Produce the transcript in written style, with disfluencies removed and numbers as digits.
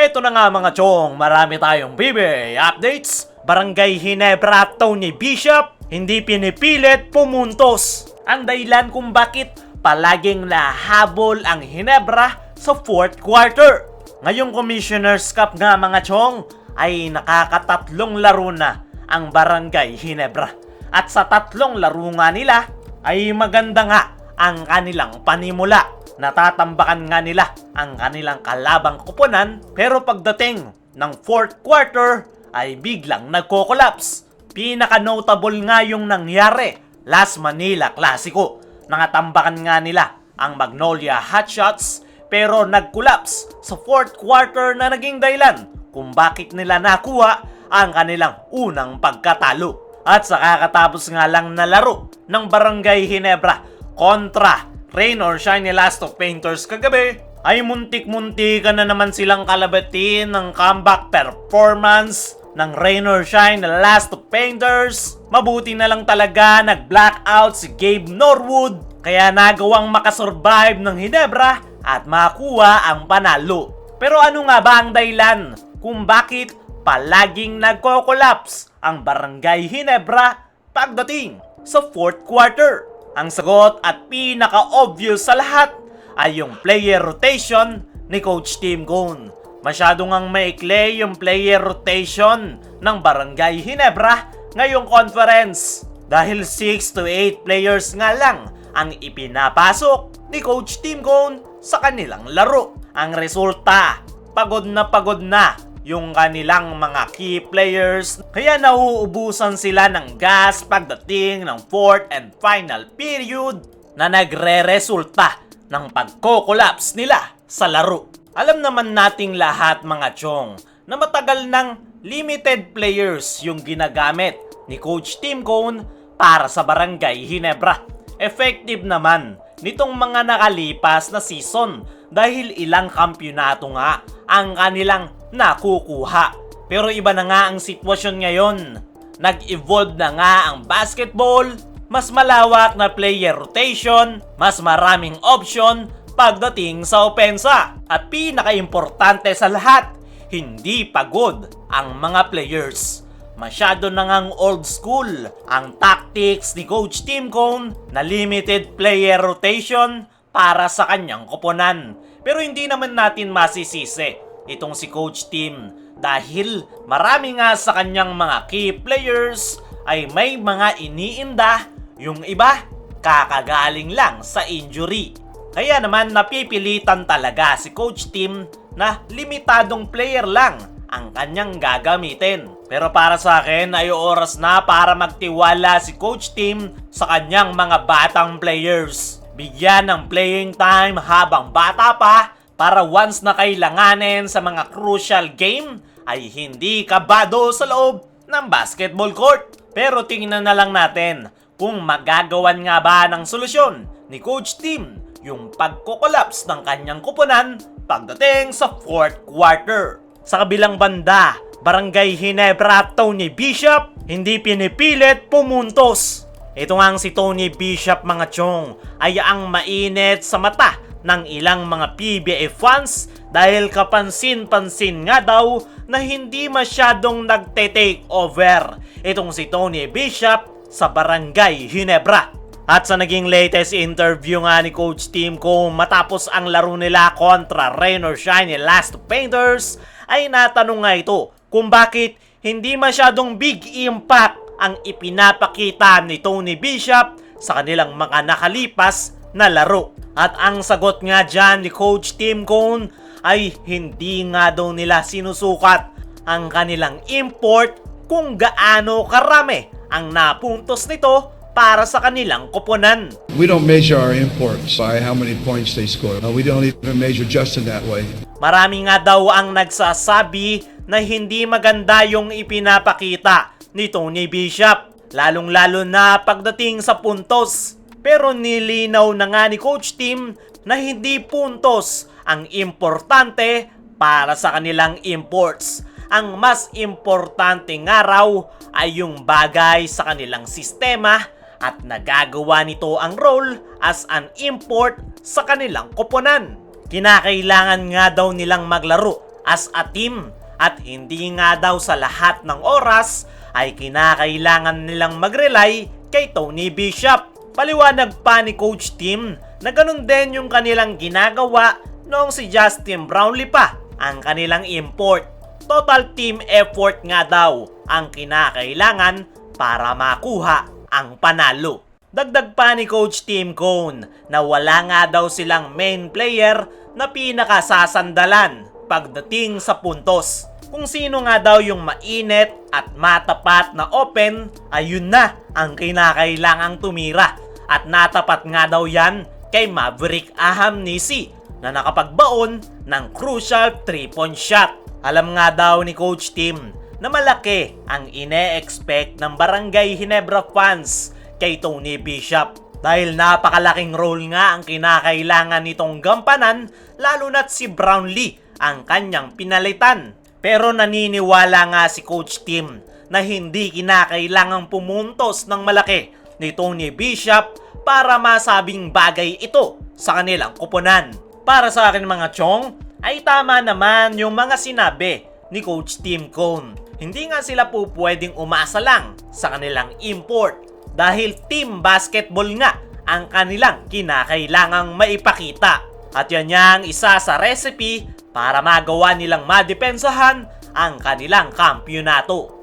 Eto na nga mga chong, marami tayong PBA updates. Barangay Ginebra at Tony Bishop, hindi pinipilit pumuntos. Ang dahilan kung bakit palaging nahabol ang Ginebra sa 4th quarter. Ngayong Commissioner's Cup nga mga chong, ay nakakatatlong laro na ang Barangay Ginebra. At sa tatlong laro nga nila, ay maganda nga ang kanilang panimula. Natatambakan nga nila ang kanilang kalabang koponan, pero pagdating ng 4th quarter ay biglang nagko-collapse. Pinaka-notable nga yung nangyari last Manila Clasico. Nangatambakan nga nila ang Magnolia Hotshots, pero nag-collapse sa 4th quarter na naging dahilan kung bakit nila nakuha ang kanilang unang pagkatalo. At sa kakatapos nga lang na laro ng Barangay Ginebra kontra Rain or Shine Elasto Painters kagabi, ay muntik-muntikan na naman silang kalabatin ng comeback performance ng Rain or Shine Elasto Painters. Mabuti na lang talaga nag-blackout si Gabe Norwood, kaya nagawang makasurvive ng Ginebra at makuha ang panalo. Pero ano nga ba ang dahilan kung bakit palaging nagko-collapse ang Barangay Ginebra pagdating sa 4th quarter? Ang sagot at pinaka-obvious sa lahat ay yung player rotation ni Coach Tim Cone. Masyadong ang maikli yung player rotation ng Barangay Ginebra ngayong conference dahil 6 to 8 players nga lang ang ipinapasok ni Coach Tim Cone sa kanilang laro. Ang resulta, pagod na yung kanilang mga key players, kaya nauubusan sila ng gas pagdating ng 4th and final period na nagre-resulta ng pagko-collapse nila sa laro. Alam naman nating lahat mga chong na matagal ng limited players yung ginagamit ni Coach Tim Cone para sa Barangay Ginebra. Effective naman nitong mga nakalipas na season dahil ilang kampyonato nga ang kanilang nakukuha. Pero iba na nga ang sitwasyon ngayon. Nag-evolve na nga ang basketball, mas malawak na player rotation, mas maraming option pagdating sa opensa. At pinaka-importante sa lahat, hindi pagod ang mga players. Masyado na ngang old school ang tactics ni Coach Tim Cone na limited player rotation para sa kanyang koponan. Pero hindi naman natin masisisi itong si Coach Tim dahil marami nga sa kanyang mga key players ay may mga iniinda, yung iba kakagaling lang sa injury. Kaya naman napipilitan talaga si Coach Tim na limitadong player lang ang kanyang gagamitin. Pero para sa akin ay oras na para magtiwala si Coach Tim sa kanyang mga batang players. Bigyan ng playing time habang bata pa para once na kailanganin sa mga crucial game ay hindi kabado sa loob ng basketball court. Pero tingnan na lang natin kung magagawan nga ba ng solusyon ni Coach Tim yung pagko-collapse ng kanyang koponan pagdating sa 4th quarter. Sa kabilang banda, Barangay Ginebra at Tony Bishop, hindi pinipilit pumuntos. Ito nga si Tony Bishop mga chong ay ang mainit sa mata ng ilang mga PBA fans dahil kapansin-pansin nga daw na hindi masyadong nagte-take over itong si Tony Bishop sa Barangay Ginebra. At sa naging latest interview nga ni Coach Tim Cone matapos ang laro nila kontra Rain or Shine Elasto Painters, ay natanong nga ito kung bakit hindi masyadong big impact ang ipinapakita ni Tony Bishop sa kanilang mga nakalipas na laro. At ang sagot nga dyan ni Coach Tim Cone ay hindi nga daw nila sinusukat ang kanilang import kung gaano karami ang napuntos nito para sa kanilang koponan. We don't measure our imports by how many points they score. We don't even measure Justin that way. Marami nga daw ang nagsasabi na hindi maganda yung ipinapakita ni Tony Bishop, lalong-lalo na pagdating sa puntos. Pero nilinaw na nga ni Coach Tim na hindi puntos ang importante para sa kanilang imports. Ang mas importante nga raw ay yung bagay sa kanilang sistema at nagagawa nito ang role as an import sa kanilang koponan. Kinakailangan nga daw nilang maglaro as a team at hindi nga daw sa lahat ng oras ay kinakailangan nilang mag-rely kay Tony Bishop. Paliwanag pa ni Coach Tim na ganun din yung kanilang ginagawa noong si Justin Brownlee pa ang kanilang import. Total team effort nga daw ang kinakailangan para makuha ang panalo. Dagdag pa ni Coach Tim Cone na wala nga daw silang main player na pinakasasandalan pagdating sa puntos. Kung sino nga daw yung mainit at matapat na open, ayun na ang kinakailangang tumira. At natapat nga daw yan kay Maverick Ahamnisi na nakapagbaon ng crucial 3-point shot. Alam nga daw ni Coach Tim na malaki ang ine-expect ng Barangay Ginebra fans kay Tony Bishop dahil napakalaking role nga ang kinakailangan nitong gampanan lalo na't si Brownlee ang kanyang pinalitan. Pero naniniwala nga si Coach Tim na hindi kinakailangang pumuntos ng malaki ni Tony Bishop para masabing bagay ito sa kanilang kuponan. Para sa akin mga chong, ay tama naman yung mga sinabi ni Coach Tim Cone. Hindi nga sila po pwedeng umasa lang sa kanilang import dahil team basketball nga ang kanilang kinakailangang maipakita. At yan yang isa sa recipe para magawa nilang madepensahan ang kanilang kampyonato.